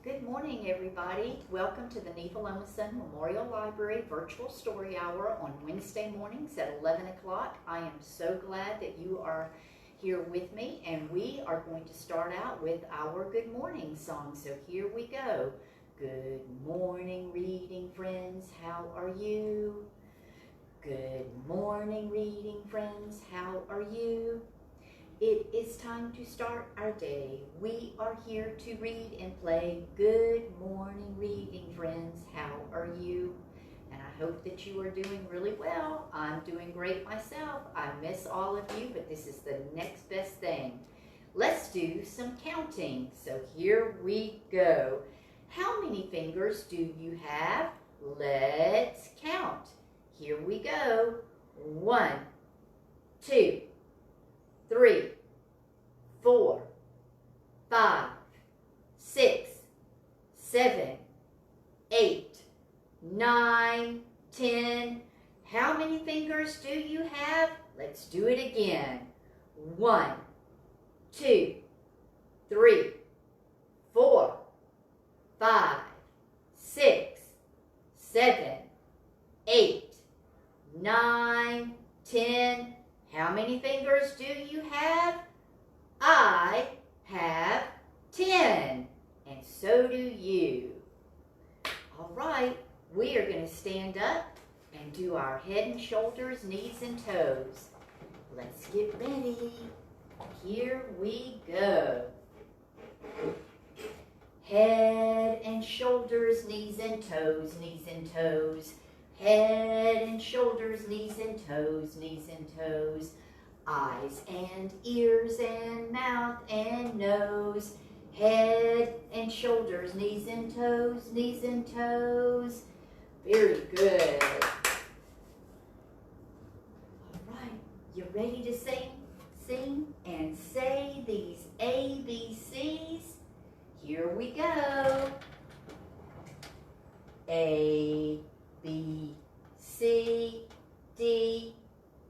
Good morning, everybody. Welcome to the Nephilim Son Memorial Library Virtual Story Hour on Wednesday mornings at 11 o'clock. I am so glad that you are here with me, and we are going to start out with our good morning song. So here we go. Good morning, reading friends. How are you? Good morning, reading friends. How are you? It is time to start our day. We are here to read and play. Good morning, reading friends. How are you? And I hope that you are doing really well. I'm doing great myself. I miss all of you, but this is the next best thing. Let's do some counting. So here we go. How many fingers do you have? Let's count. Here we go. 1, 2, 3, 4, 5, 6, 7, 8, 9, 10. How many fingers do you have? Let's do it again. 1, 2, 3, 4, 5, 6, 7, 8, 9, 10. How many fingers do you have? I have 10, and so do you. All right, we are going to stand up and do our head and shoulders, knees and toes. Let's get ready. Here we go. Head and shoulders, knees and toes, knees and toes. Head and shoulders, knees and toes, knees and toes. Eyes and ears and mouth and nose. Head and shoulders, knees and toes, knees and toes. Very good. All right, you ready to sing and say these ABCs? Here we go. A, B, C, D,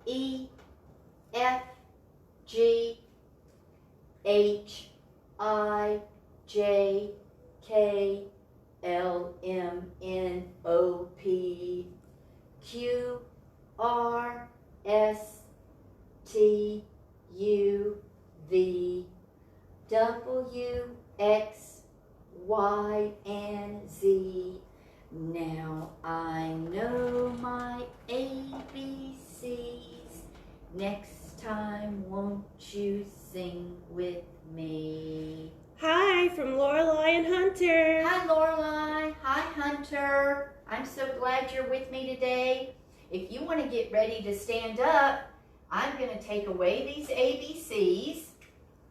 E, F, G, H, I, J, K, L, M, N, O, P, Q, R, S, T, U, V, W, X, Y, and Z. Now I know my ABCs. Next time, won't you sing with me? Hi, from Lorelei and Hunter. Hi, Lorelei. Hi, Hunter. I'm so glad you're with me today. If you want to get ready to stand up, I'm going to take away these ABCs.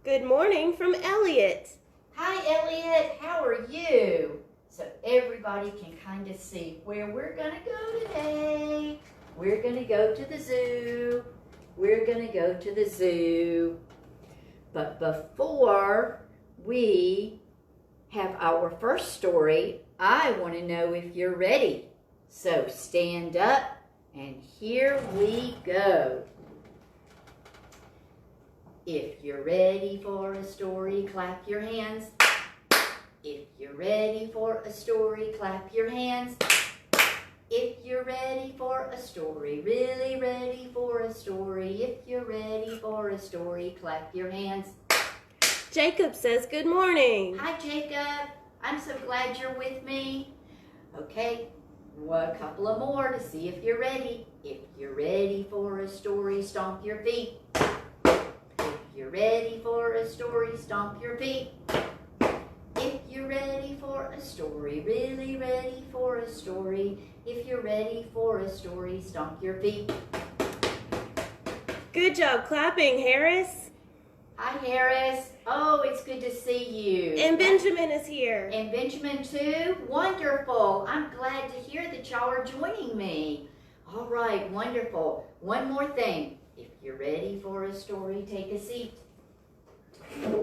Good morning from Elliot. Hi, Elliot. How are you? So everybody can kind of see where we're going to go today. We're going to go to the zoo. We're going to go to the zoo. But before we have our first story, I want to know if you're ready. So stand up, and here we go. If you're ready for a story, clap your hands. If you're ready for a story, clap your hands. If you're ready for a story, really ready for a story. If you're ready for a story, clap your hands. Jacob says good morning. Hi, Jacob. I'm so glad you're with me. Okay, a couple of more to see if you're ready. If you're ready for a story, stomp your feet. If you're ready for a story, stomp your feet. If you're ready for a story, really ready for a story. If you're ready for a story, stomp your feet. Good job clapping, Harris. Hi, Harris. Oh, it's good to see you. And Benjamin is here. And Benjamin too? Wonderful. I'm glad to hear that y'all are joining me. All right, wonderful. One more thing. If you're ready for a story, take a seat.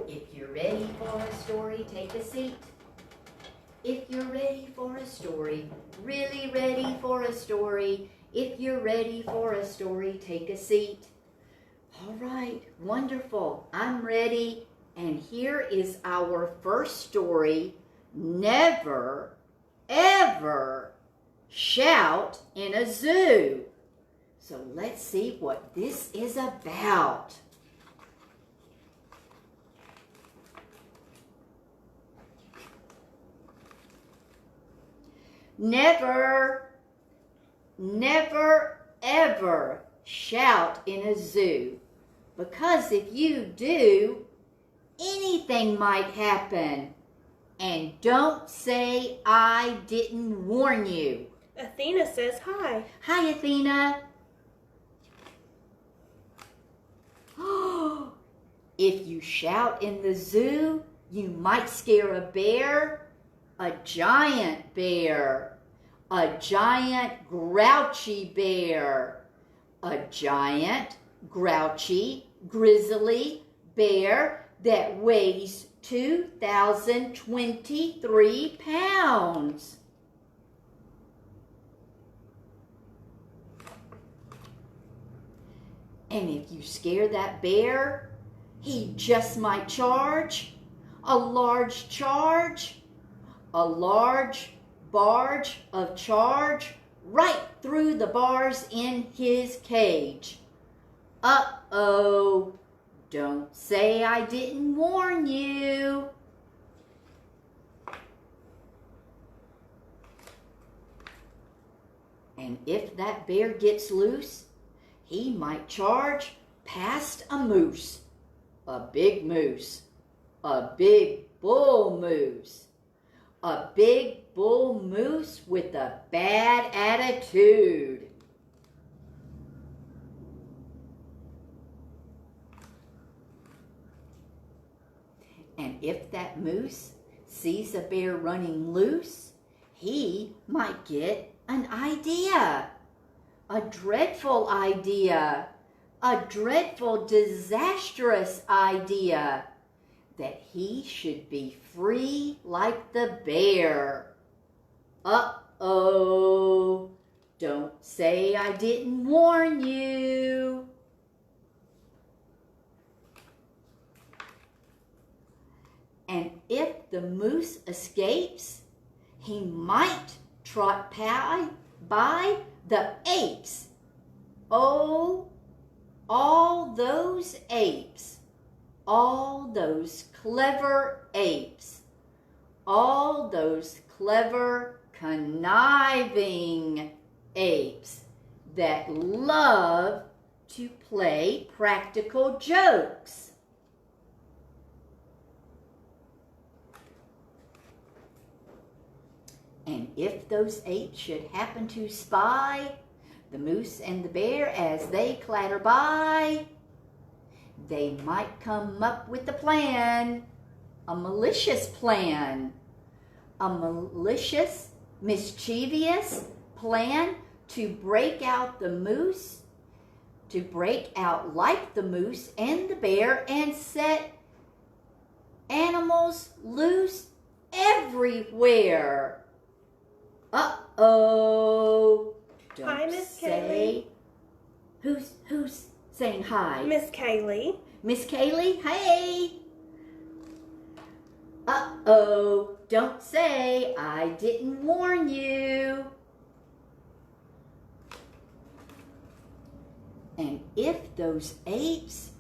If you're ready for a story, take a seat. If you're ready for a story, really ready for a story. If you're ready for a story, take a seat. All right, wonderful. I'm ready. And here is our first story never, ever shout in a zoo. So let's see what this is about. Never, never, ever shout in a zoo, because if you do, anything might happen. And don't say I didn't warn you. Athena says hi. Hi, Athena. If you shout in the zoo, you might scare a bear, a giant bear, a giant grouchy bear, a giant grouchy grizzly bear that weighs 2,023 pounds. And if you scare that bear, he just might charge a large barge of charge right through the bars in his cage. Uh-oh, don't say I didn't warn you. And if that bear gets loose, he might charge past a moose, a big moose, a big bull moose, a big bull moose with a bad attitude. And if that moose sees a bear running loose, he might get an idea, a dreadful idea, a dreadful, disastrous idea, that he should be free like the bear. Uh-oh, don't say I didn't warn you. And if the moose escapes, he might trot by the apes. Oh, all those apes, all those clever apes, all those clever, conniving apes that love to play practical jokes. And if those apes should happen to spy the moose and the bear as they clatter by, they might come up with a plan, a malicious plan, a malicious, mischievous plan to break out the moose, to break out like the moose and the bear and set animals loose everywhere. Uh-oh. Hi, Miss Kaylee. Who's saying hi? Miss Kaylee. Miss Kaylee, hey. Uh-oh. Don't say I didn't warn you. And if those apes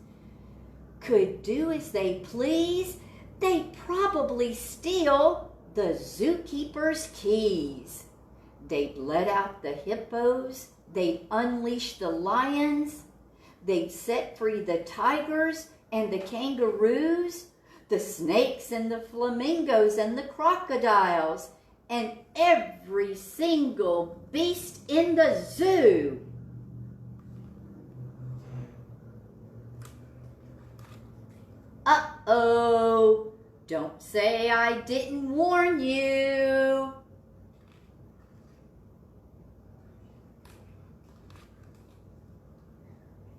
could do as they please, they'd probably steal the zookeeper's keys. They'd let out the hippos, they'd unleash the lions, they'd set free the tigers and the kangaroos, the snakes and the flamingos and the crocodiles, and every single beast in the zoo. Uh-oh. Don't say I didn't warn you.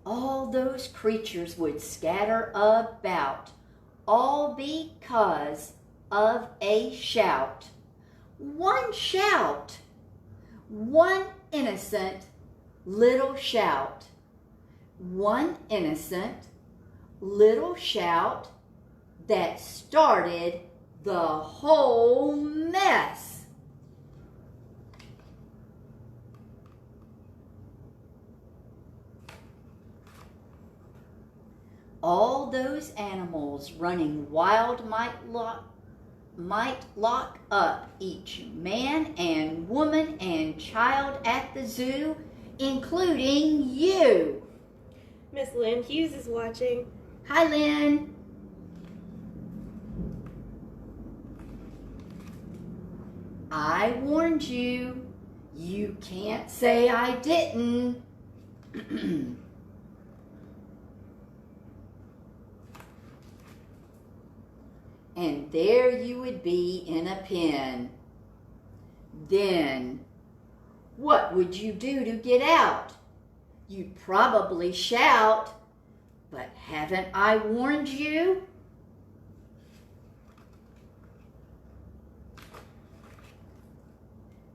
All those creatures would scatter about, all because of a shout. One shout. One innocent little shout. One innocent little shout that started the whole mess. All those animals running wild might lock up each man and woman and child at the zoo, including you. Miss Lynn Hughes is watching. Hi, Lynn. I warned you. You can't say I didn't. And there you would be in a pen. Then, what would you do to get out? You'd probably shout, but haven't I warned you?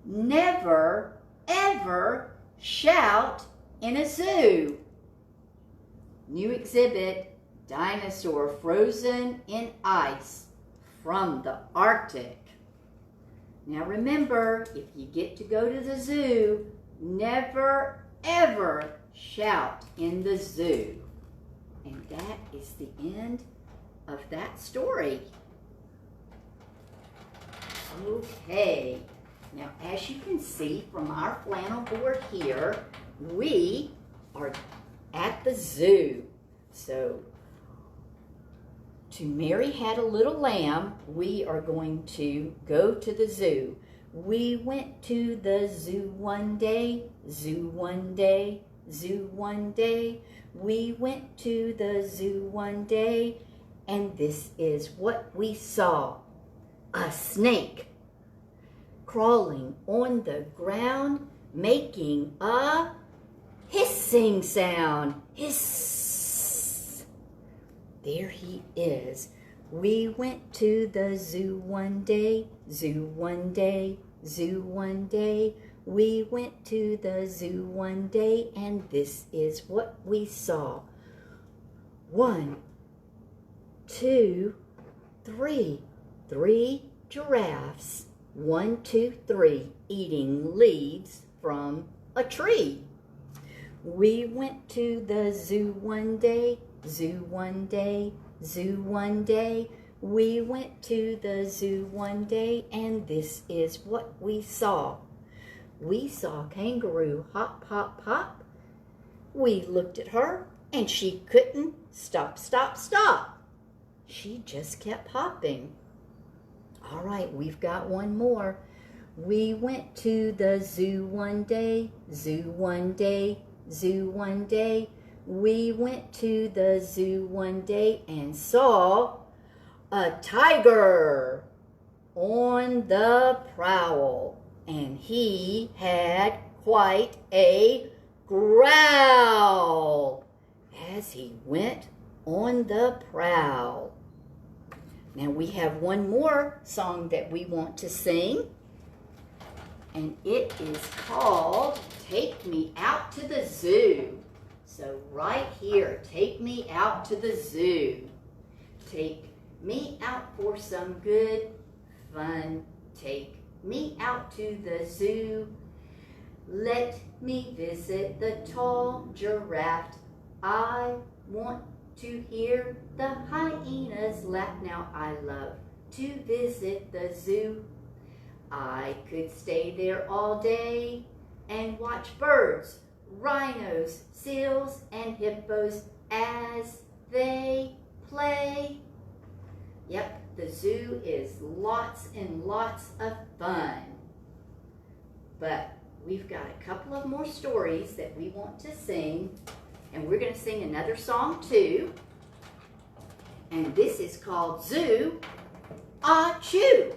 Never, ever shout in a zoo. New exhibit, dinosaur frozen in ice from the Arctic. Now remember, if you get to go to the zoo, never, ever shout in the zoo. And that is the end of that story. Okay, now as you can see from our flannel board here, we are at the zoo. So, to Mary Had a Little Lamb, we are going to go to the zoo. We went to the zoo one day, zoo one day, zoo one day. We went to the zoo one day, and this is what we saw. A snake crawling on the ground, making a hissing sound. Hiss. There he is. We went to the zoo one day, zoo one day, zoo one day. We went to the zoo one day, and this is what we saw. 1, 2, 3. 3 giraffes. 1, 2, 3, eating leaves from a tree. We went to the zoo one day, zoo one day, zoo one day. We went to the zoo one day, and this is what we saw. We saw kangaroo hop, hop, hop. We looked at her, and she couldn't stop, stop, stop. She just kept hopping. All right, we've got one more. We went to the zoo one day, zoo one day, zoo one day. We went to the zoo one day and saw a tiger on the prowl. And he had quite a growl as he went on the prowl. Now we have one more song that we want to sing, and it is called Take Me Out to the Zoo. So right here, take me out to the zoo. Take me out for some good fun. Take me out to the zoo. Let me visit the tall giraffe. I want to hear the hyenas laugh. Now I love to visit the zoo. I could stay there all day and watch birds, rhinos, seals, and hippos as they play. Yep, the zoo is lots and lots of fun. But we've got a couple of more stories that we want to sing. And we're going to sing another song too. And this is called Zoo Ah Choo.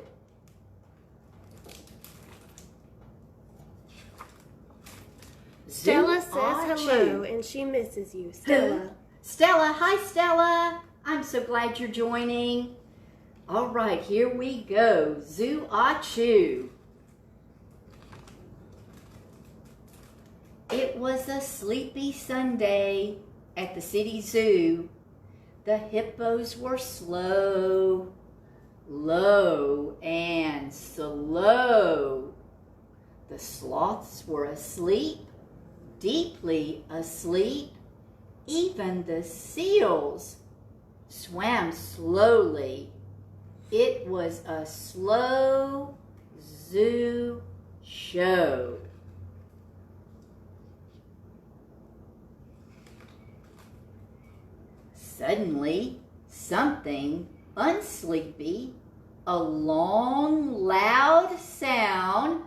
Stella says hello, and she misses you. Stella. Stella, hi Stella. I'm so glad you're joining. All right, here we go. Zoo Ah Choo. It was a sleepy Sunday at the city zoo. The hippos were slow. low and slow. The sloths were asleep, deeply asleep. Even the seals swam slowly. It was a slow zoo show. Suddenly, something unsleepy, a long, loud sound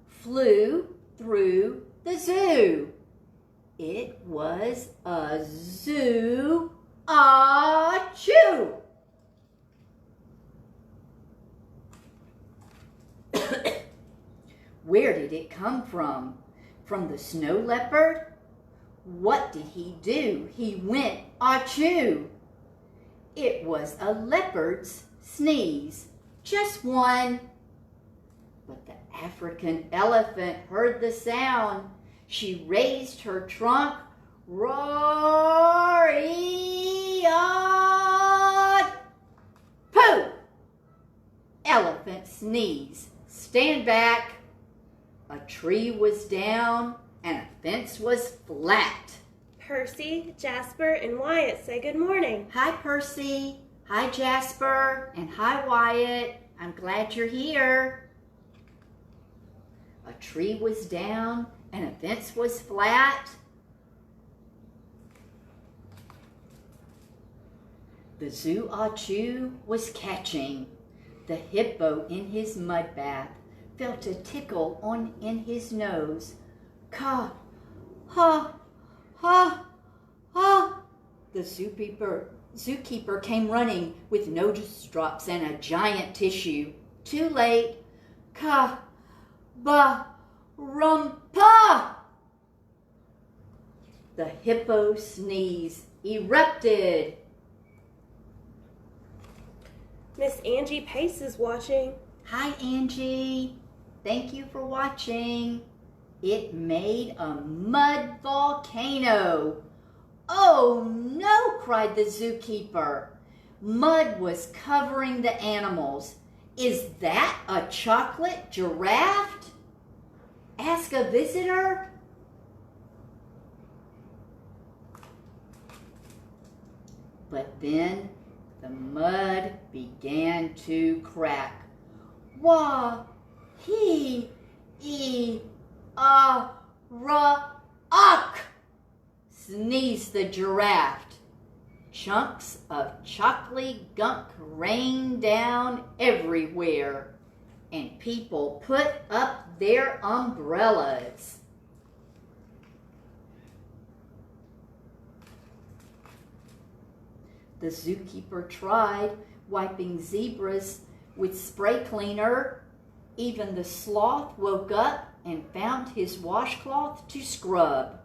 flew through the zoo. It was a zoo achoo. Where did it come from? From the snow leopard? What did he do? He went achoo. It was a leopard's sneeze, just one. But the African elephant heard the sound. She raised her trunk. Roar-ee-ah-poo! Elephant sneeze. Stand back. A tree was down and a fence was flat. Percy, Jasper, and Wyatt say good morning. Hi, Percy. Hi, Jasper. And hi, Wyatt. I'm glad you're here. A tree was down and a fence was flat. The zoo achoo was catching. The hippo in his mud bath felt a tickle in his nose. Ka, ha, ha, ha. The zookeeper came running with nose drops and a giant tissue. Too late. Ka, ba, rumpa. The hippo sneeze erupted. Miss Angie Pace is watching. Hi, Angie. Thank you for watching. It made a mud volcano. Oh no, cried the zookeeper. Mud was covering the animals. Is that a chocolate giraffe? Ask a visitor. But then the mud began to crack. Wah, he, e, ra, uck, sneezed the giraffe. Chunks of chocolate gunk rained down everywhere, and people put up their umbrellas. The zookeeper tried wiping zebras with spray cleaner. Even the sloth woke up and found his washcloth to scrub.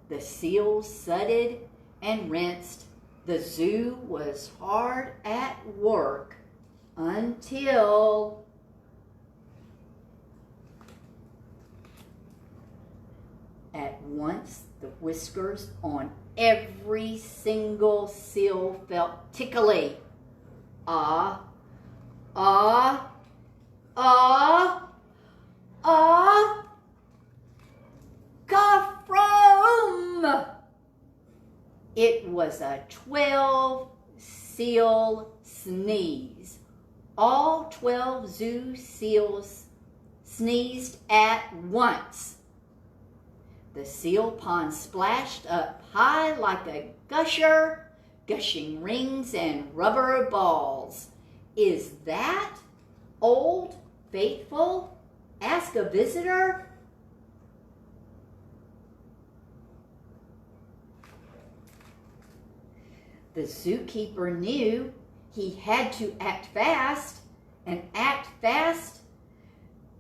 The seals sudded and rinsed. The zoo was hard at work until at once the whiskers on every single seal felt tickly. Ah, ah, ah, ah, Kafrom! It was a 12 seal sneeze. All 12 zoo seals sneezed at once. The seal pond splashed up high like a gusher, gushing rings and rubber balls. Is that Old Faithful? Ask a visitor. The zookeeper knew he had to act fast, and act fast.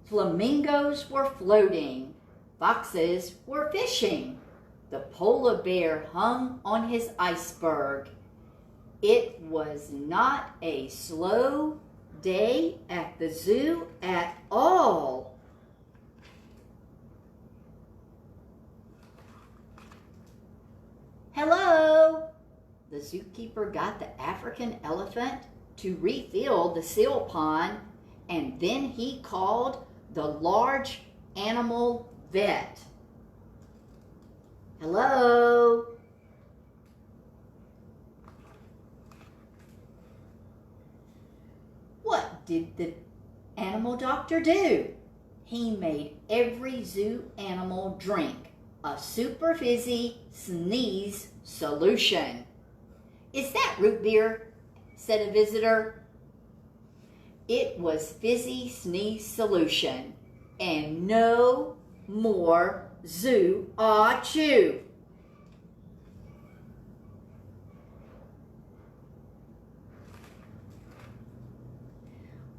Flamingos were floating. Foxes were fishing. The polar bear hung on his iceberg. It was not a slow day at the zoo at all. Hello! The zookeeper got the African elephant to refill the seal pond, and then he called the large animal vet. Hello? What did the animal doctor do? He made every zoo animal drink a super fizzy sneeze solution. Is that root beer? Said a visitor. It was fizzy sneeze solution, and no more zoo chew.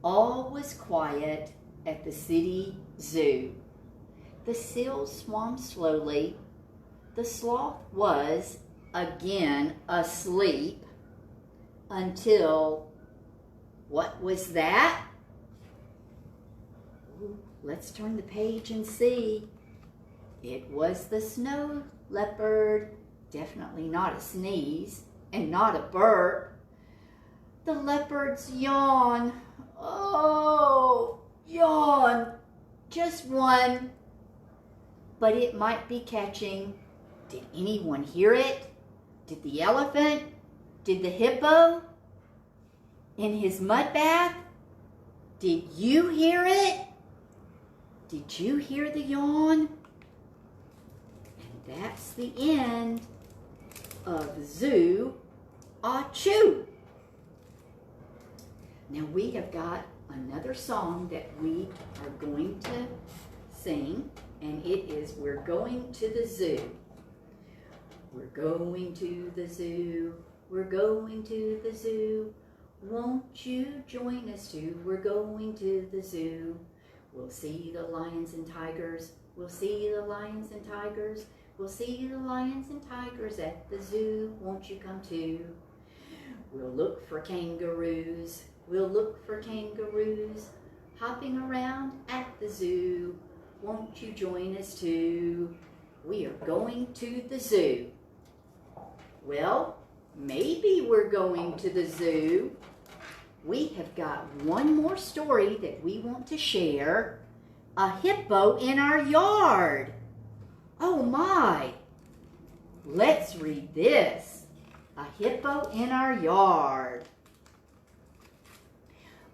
All was quiet at the city zoo. The seals swam slowly. The sloth was again asleep until, what was that? Ooh, let's turn the page and see. It was the snow leopard. Definitely not a sneeze and not a burp. The leopard's yawn. Oh, yawn. Just one. But it might be catching. Did anyone hear it? Did the elephant? Did the hippo? In his mud bath? Did you hear it? Did you hear the yawn? And that's the end of Zoo Chew. Now we have got another song that we are going to sing, and it is We're Going to the Zoo. We're going to the zoo. We're going to the zoo. Won't you join us too? We're going to the zoo. We'll see the lions and tigers. We'll see the lions and tigers. We'll see the lions and tigers at the zoo. Won't you come too? We'll look for kangaroos. We'll look for kangaroos hopping around at the zoo. Won't you join us too? We are going to the zoo. Well, maybe we're going to the zoo. We have got one more story that we want to share. A hippo in our yard. Oh my! Let's read this. A hippo in our yard.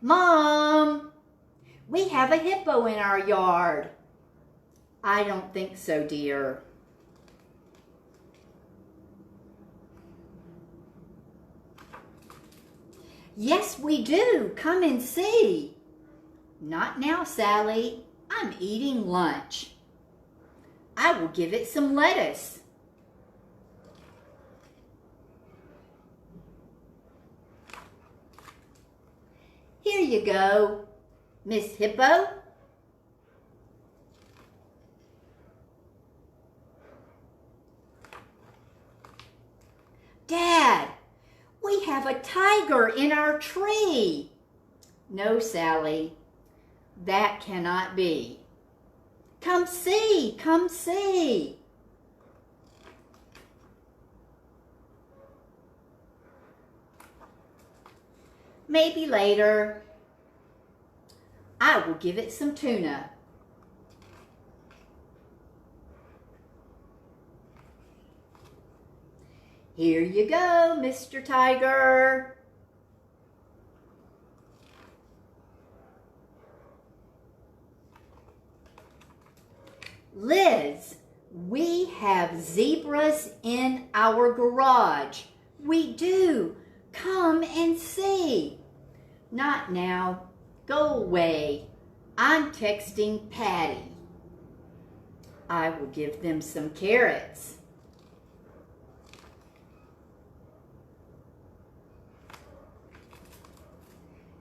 Mom, we have a hippo in our yard. I don't think so, dear. Yes, we do. Come and see. Not now, Sally. I'm eating lunch. I will give it some lettuce. Here you go, Miss Hippo. Dad, we have a tiger in our tree. No, Sally, that cannot be. Come see, come see. Maybe later. I will give it some tuna. Here you go, Mr. Tiger. Liz, we have zebras in our garage. We do. Come and see. Not now. Go away. I'm texting Patty. I will give them some carrots.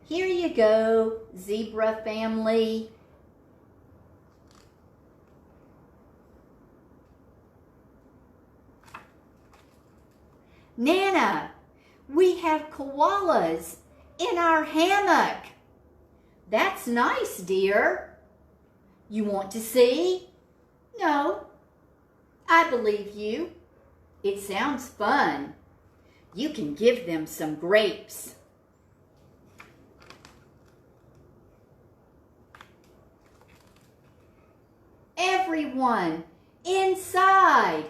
Here you go, zebra family. Nana, we have koalas in our hammock. That's nice, dear. You want to see? No, I believe you. It sounds fun. You can give them some grapes. everyone inside.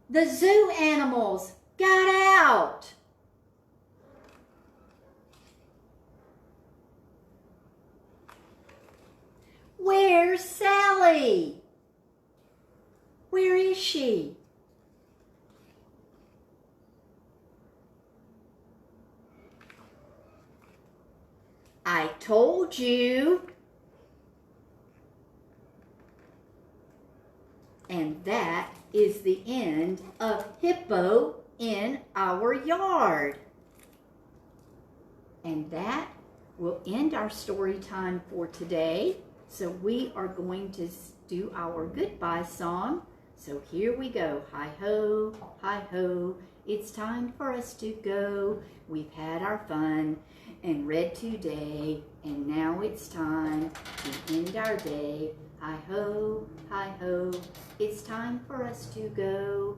The zoo animals got out. Where's Sally? Where is she? I told you. And that is the end of Hippo in Our Yard. And that will end our story time for today. So we are going to do our goodbye song. So here we go. Hi ho, it's time for us to go. We've had our fun and read today, and now it's time to end our day. Hi ho, it's time for us to go.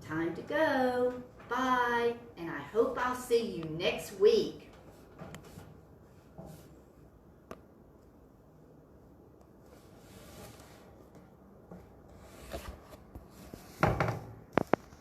Time to go. Bye, and I hope I'll see you next week.